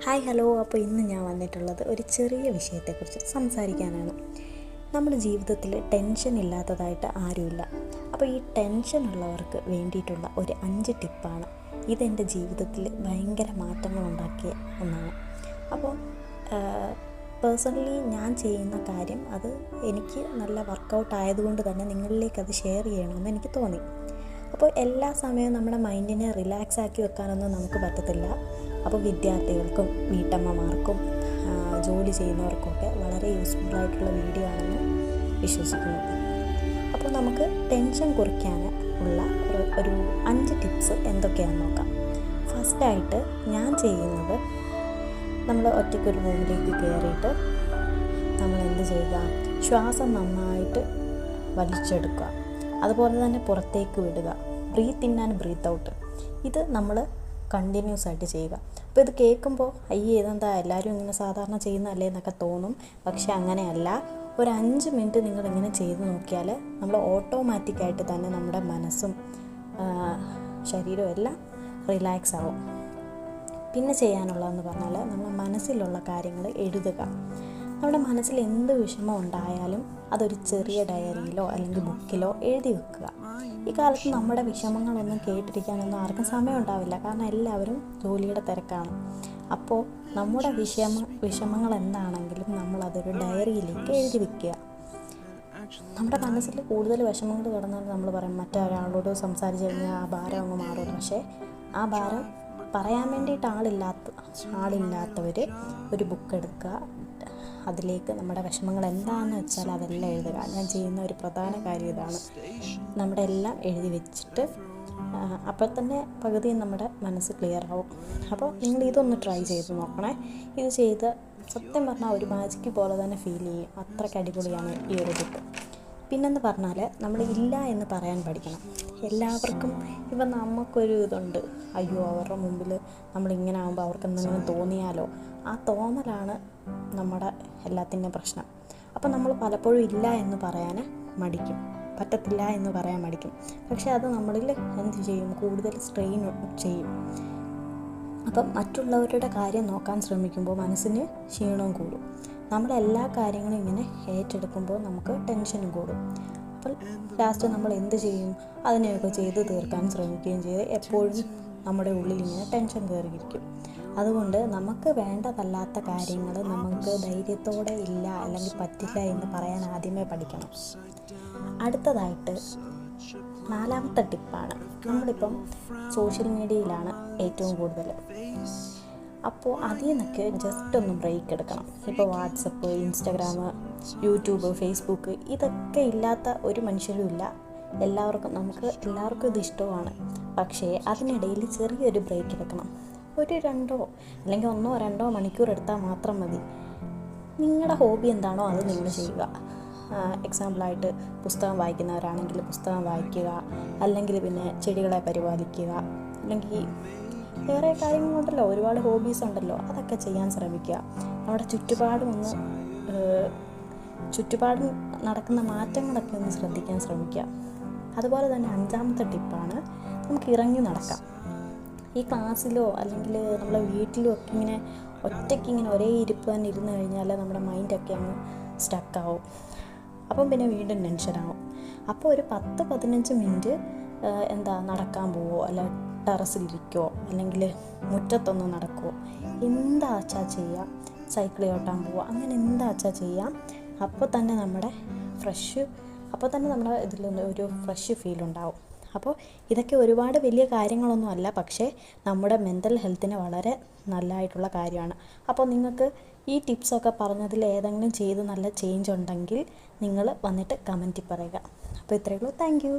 Hi hello. അപ്പോൾ ഇന്ന് ഞാൻ വന്നിട്ടുള്ളത് ഒരു ചെറിയ വിഷയത്തെക്കുറിച്ച് സംസാരിക്കാനാണ്. നമ്മുടെ ജീവിതത്തിൽ ടെൻഷൻ ഇല്ലാത്തതായിട്ട് ആരുമില്ല. അപ്പോൾ ഈ ടെൻഷൻ ഉള്ളവർക്ക് വേണ്ടിയിട്ടുള്ള ഒരു 5 ടിപ്പാണ്. ഇതെൻ്റെ ജീവിതത്തിൽ ഭയങ്കര മാറ്റങ്ങൾ ഉണ്ടാക്കിയ ഒന്നാണ്. അപ്പോൾ പേഴ്സണലി ഞാൻ ചെയ്യുന്ന കാര്യം അത് എനിക്ക് നല്ല വർക്കൗട്ട് ആയതുകൊണ്ട് തന്നെ നിങ്ങളിലേക്ക് അത് ഷെയർ ചെയ്യണമെന്ന് എനിക്ക് തോന്നി. അപ്പോൾ എല്ലാ സമയവും നമ്മുടെ മൈൻഡിനെ റിലാക്സ് ആക്കി വെക്കാനൊന്നും നമുക്ക് പറ്റത്തില്ല. അപ്പോൾ വിദ്യാർത്ഥികൾക്കും വീട്ടമ്മമാർക്കും ജോലി ചെയ്യുന്നവർക്കൊക്കെ വളരെ യൂസ്ഫുള്ളായിട്ടുള്ള വീഡിയോ ആണെന്ന് വിശ്വസിക്കുന്നു. അപ്പോൾ നമുക്ക് ടെൻഷൻ കുറയ്ക്കാൻ ഉള്ള ഒരു 5 ടിപ്സ് എന്തൊക്കെയാണെന്ന് നോക്കാം. ഫസ്റ്റായിട്ട് ഞാൻ ചെയ്യുന്നത്, നമ്മൾ ഒറ്റയ്ക്കൊരു റൂമിലേക്ക് കയറിയിട്ട് നമ്മൾ എന്ത് ചെയ്യുക, ശ്വാസം നന്നായിട്ട് വലിച്ചെടുക്കുക, അതുപോലെ തന്നെ പുറത്തേക്ക് വിടുക. Breathe in and breathe out. ഇത് നമ്മൾ കണ്ടിന്യൂസ് ആയിട്ട് ചെയ്യുക. അപ്പോൾ ഇത് കേൾക്കുമ്പോൾ ഇതെന്താ എല്ലാവരും ഇങ്ങനെ സാധാരണ ചെയ്യുന്നതല്ലേ എന്നൊക്കെ തോന്നും. പക്ഷെ അങ്ങനെയല്ല. ഒരു 5 മിനിറ്റ് നിങ്ങളിങ്ങനെ ചെയ്ത് നോക്കിയാൽ നമ്മൾ ഓട്ടോമാറ്റിക്കായിട്ട് തന്നെ നമ്മുടെ മനസ്സും ശരീരവും എല്ലാം റിലാക്സ് ആവും. പിന്നെ ചെയ്യാനുള്ളതെന്ന് പറഞ്ഞാൽ നമ്മൾ മനസ്സിലുള്ള കാര്യങ്ങൾ എഴുതുക. നമ്മുടെ മനസ്സിൽ എന്ത് വിഷമം ഉണ്ടായാലും അതൊരു ചെറിയ ഡയറിയിലോ അല്ലെങ്കിൽ ബുക്കിലോ എഴുതി വെക്കുക. ഈ കാലത്ത് നമ്മുടെ വിഷമങ്ങളൊന്നും കേട്ടിരിക്കാനൊന്നും ആർക്കും സമയം ഉണ്ടാവില്ല. കാരണം എല്ലാവരും ജോലിയുടെ തിരക്കാണ്. അപ്പോൾ നമ്മുടെ വിഷമങ്ങൾ എന്താണെങ്കിലും നമ്മളതൊരു ഡയറിയിലേക്ക് എഴുതി വെക്കുക. നമ്മുടെ മനസ്സിൽ കൂടുതൽ വിഷമങ്ങൾ കിടന്നാൽ നമ്മൾ പറയും മറ്റൊരാളോട് സംസാരിച്ച് കഴിഞ്ഞാൽ ആ ഭാരം അങ്ങ് മാറും. പക്ഷേ ആ ഭാരം പറയാൻ വേണ്ടിയിട്ട് ആളില്ലാത്തവർ ഒരു ബുക്ക് എടുക്കുക, അതിലേക്ക് നമ്മുടെ വിഷമങ്ങൾ എന്താണെന്ന് വെച്ചാൽ അതെല്ലാം എഴുതുക. ഞാൻ ചെയ്യുന്ന ഒരു പ്രധാന കാര്യം ഇതാണ്. നമ്മുടെ എല്ലാം എഴുതി വെച്ചിട്ട് അപ്പോൾ തന്നെ പകുതി നമ്മുടെ മനസ്സ് ക്ലിയർ ആവും. അപ്പോൾ നിങ്ങൾ ഇതൊന്ന് ട്രൈ ചെയ്ത് നോക്കണേ. ഇത് ചെയ്ത് സത്യം പറഞ്ഞാൽ ഒരു മാജിക്ക് പോലെ തന്നെ ഫീൽ ചെയ്യും. അത്രയ്ക്ക് അടിപൊളിയാണ് ഈ ഒരു ടിപ്പ്. പിന്നെന്ന് പറഞ്ഞാൽ നമ്മൾ ഇല്ല എന്ന് പറയാൻ പഠിക്കണം. എല്ലാവർക്കും ഇപ്പം നമുക്കൊരു ഇതുണ്ട്, അയ്യോ അവരുടെ മുമ്പിൽ നമ്മളിങ്ങനെ ആകുമ്പോൾ അവർക്ക് എന്തെങ്കിലും തോന്നിയാലോ, ആ തോന്നലാണ് നമ്മുടെ എല്ലാത്തിൻ്റെ പ്രശ്നം. അപ്പോൾ നമ്മൾ പലപ്പോഴും ഇല്ല എന്ന് പറയാൻ മടിക്കും, പറ്റത്തില്ല എന്ന് പറയാൻ മടിക്കും. പക്ഷെ അത് നമ്മളിൽ എന്ത് ചെയ്യും, കൂടുതൽ സ്ട്രെയിൻ ചെയ്യും. അപ്പം മറ്റുള്ളവരുടെ കാര്യം നോക്കാൻ ശ്രമിക്കുമ്പോൾ മനസ്സിന് ക്ഷീണവും കൂടും. നമ്മളെല്ലാ കാര്യങ്ങളും ഇങ്ങനെ ഏറ്റെടുക്കുമ്പോൾ നമുക്ക് ടെൻഷനും കൂടും. അപ്പോൾ ലാസ്റ്റ് നമ്മൾ എന്ത് ചെയ്യും, അതിനെയൊക്കെ ചെയ്ത് തീർക്കാൻ ശ്രമിക്കുകയും ചെയ്ത് എപ്പോഴും നമ്മുടെ ഉള്ളിൽ ഇങ്ങനെ ടെൻഷൻ കയറിയിരിക്കും. അതുകൊണ്ട് നമുക്ക് വേണ്ടതല്ലാത്ത കാര്യങ്ങൾ നമുക്ക് ധൈര്യത്തോടെ ഇല്ല അല്ലെങ്കിൽ പറ്റില്ല എന്ന് പറയാൻ ആദ്യമേ പഠിക്കണം. അടുത്തതായിട്ട് 4ാമത്തെ ടിപ്പാണ്. നമ്മളിപ്പം സോഷ്യൽ മീഡിയയിലാണ് ഏറ്റവും കൂടുതൽ. അപ്പോൾ അതിൽ നിന്നൊക്കെ ജസ്റ്റ് ഒന്ന് ബ്രേക്ക് എടുക്കണം. ഇപ്പോൾ വാട്സപ്പ്, ഇൻസ്റ്റഗ്രാം, യൂട്യൂബ്, ഫേസ്ബുക്ക് ഇതൊക്കെ ഇല്ലാത്ത ഒരു മനുഷ്യരും ഇല്ല. നമുക്ക് എല്ലാവർക്കും ഇത് ഇഷ്ടമാണ്. പക്ഷേ അതിനിടയിൽ ചെറിയൊരു ബ്രേക്ക് എടുക്കണം. ഒരു 2 അല്ലെങ്കിൽ 1-2 മണിക്കൂർ എടുത്താൽ മാത്രം മതി. നിങ്ങളുടെ ഹോബി എന്താണോ അത് നിങ്ങൾ ചെയ്യുക. എക്സാമ്പിളായിട്ട് പുസ്തകം വായിക്കുന്നവരാണെങ്കിൽ പുസ്തകം വായിക്കുക, അല്ലെങ്കിൽ പിന്നെ ചെടികളെ പരിപാലിക്കുക, അല്ലെങ്കിൽ വേറെ കാര്യങ്ങളുണ്ടല്ലോ, ഒരുപാട് ഹോബീസ് ഉണ്ടല്ലോ, അതൊക്കെ ചെയ്യാൻ ശ്രമിക്കുക. നമ്മുടെ ചുറ്റുപാടും നടക്കുന്ന മാറ്റങ്ങളൊക്കെ ഒന്ന് ശ്രദ്ധിക്കാൻ ശ്രമിക്കുക. അതുപോലെ തന്നെ 5ാമത്തെ ടിപ്പാണ്, നമുക്ക് ഇറങ്ങി നടക്കാം. ഈ ക്ലാസ്സിലോ അല്ലെങ്കിൽ നമ്മളെ വീട്ടിലോ ഒക്കെ ഇങ്ങനെ ഒറ്റയ്ക്ക് ഇങ്ങനെ ഒരേ ഇരിപ്പ് തന്നെ ഇരുന്ന് കഴിഞ്ഞാൽ നമ്മുടെ മൈൻഡൊക്കെ അങ്ങ് സ്റ്റക്കാവും. അപ്പം പിന്നെ വീണ്ടും ടെൻഷനാവും. അപ്പോൾ ഒരു 10-15 മിനിറ്റ് നടക്കാൻ പോവോ, അല്ല ടെറസിലിരിക്കുമോ, അല്ലെങ്കിൽ മുറ്റത്തൊന്ന് നടക്കുമോ, എന്താച്ചാ ചെയ്യാം. സൈക്കിൾ ഓട്ടാൻ പോവുക, അങ്ങനെ എന്താച്ചാ ചെയ്യാം. അപ്പോൾ തന്നെ നമ്മുടെ ഇതിലൊന്ന് ഒരു ഫ്രഷ് ഫീൽ ഉണ്ടാവും. അപ്പോൾ ഇതൊക്കെ ഒരുപാട് വലിയ കാര്യങ്ങളൊന്നും അല്ല, പക്ഷേ നമ്മുടെ മെൻ്റൽ ഹെൽത്തിന് വളരെ നല്ലതായിട്ടുള്ള കാര്യമാണ്. അപ്പോൾ നിങ്ങൾക്ക് ഈ ടിപ്സൊക്കെ പറഞ്ഞതിൽ ഏതെങ്കിലും ചെയ്ത് നല്ല ചേഞ്ച് ഉണ്ടെങ്കിൽ നിങ്ങൾ വന്നിട്ട് കമൻറ്റിൽ പറയുക. അപ്പോൾ ഇത്രയേ ഉള്ളൂ. Thank you.